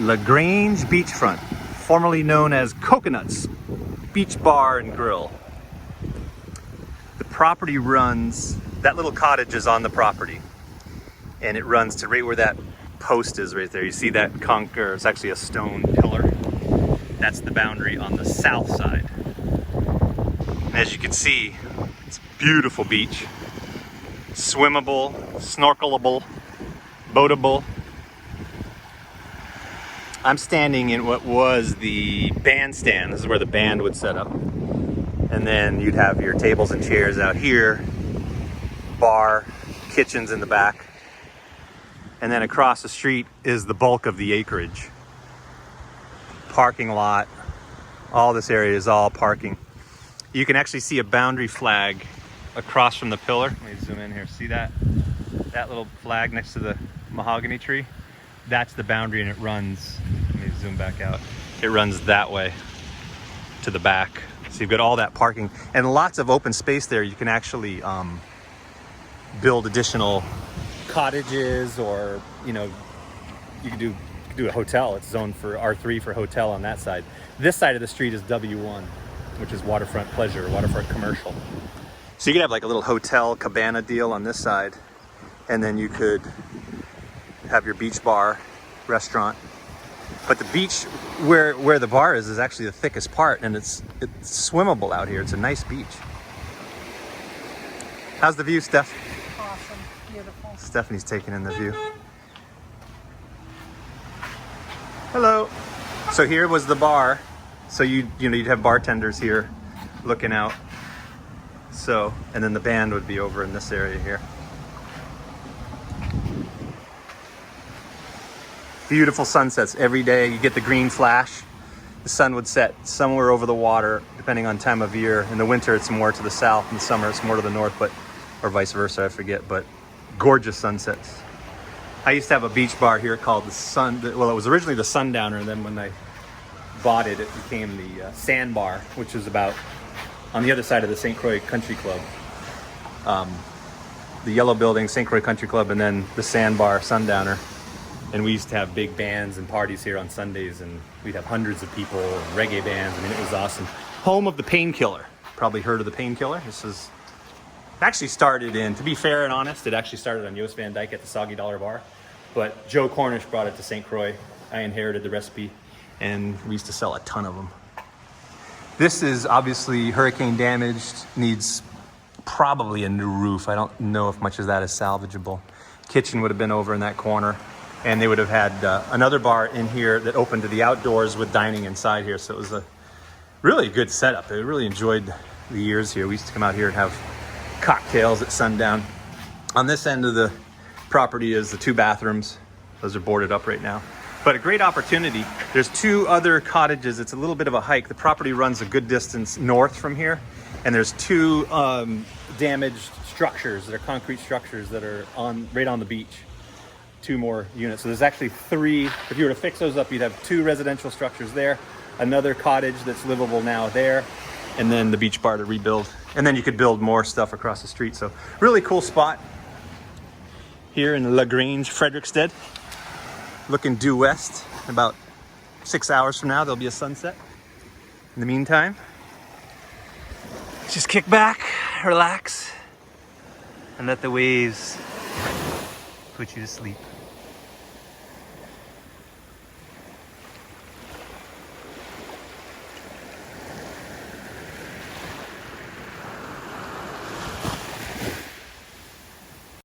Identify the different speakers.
Speaker 1: Grange Beachfront, formerly known as Coconuts Beach Bar and Grill. The property runs, that little cottage is on the property, and it runs to right where that post is right there. You see that conker, it's actually a stone pillar. That's the boundary on the south side. And as you can see, it's a beautiful beach. Swimmable, snorkelable, boatable. I'm standing in what was the bandstand. This is where the band would set up. And then you'd have your tables and chairs out here, bar, kitchens in the back. And then across the street is the bulk of the acreage. Parking lot, all this area is all parking. You can actually see a boundary flag across from the pillar. Let me zoom in here, see that? That little flag next to the mahogany tree? That's the boundary, and it runs, let me zoom back out. It runs that way to the back. So you've got all that parking and lots of open space there. You can actually build additional cottages, or you can do a hotel. It's zoned for R3 for hotel on that side. This side of the street is W1, which is waterfront pleasure, waterfront commercial. So you could have like a little hotel cabana deal on this side, and then you could have your beach bar, restaurant. But the beach where the bar is actually the thickest part, and it's swimmable out here. It's a nice beach. How's the view, Steph?
Speaker 2: Awesome, beautiful.
Speaker 1: Stephanie's taking in the view. Hello. So here was the bar. So you'd have bartenders here looking out. So, and then the band would be over in this area here. Beautiful sunsets every day. You get the green flash. The sun would set somewhere over the water, depending on time of year. In the winter, it's more to the south. In the summer, it's more to the north, or vice versa, I forget. But gorgeous sunsets. I used to have a beach bar here called the Sun. Well, it was originally the Sundowner, and then when I bought it, it became the Sandbar, which is about on the other side of the St. Croix Country Club. The yellow building, St. Croix Country Club, and then the Sandbar, Sundowner. And we used to have big bands and parties here on Sundays, and we'd have hundreds of people and reggae bands. I mean, it was awesome. Home of the Painkiller. Probably heard of the Painkiller. This is actually started in, to be fair and honest, it actually started on Joost Van Dyke at the Soggy Dollar Bar. But Joe Cornish brought it to St. Croix. I inherited the recipe, and we used to sell a ton of them. This is obviously hurricane damaged, needs probably a new roof. I don't know if much of that is salvageable. Kitchen would have been over in that corner, and they would have had another bar in here that opened to the outdoors with dining inside here. So it was a really good setup. I really enjoyed the years here. We used to come out here and have cocktails at sundown. On this end of the property is the 2 bathrooms. Those are boarded up right now. But a great opportunity. There's 2 other cottages. It's a little bit of a hike. The property runs a good distance north from here, and there's 2 damaged structures that are concrete structures that are right on the beach. 2 more units. So there's actually 3. If you were to fix those up, you'd have 2 residential structures there, another cottage that's livable now there, and then the beach bar to rebuild. And then you could build more stuff across the street. So really cool spot here in Grange, Frederiksted. Looking due west. About 6 hours from now, there'll be a sunset. In the meantime, just kick back, relax, and let the waves put you to sleep.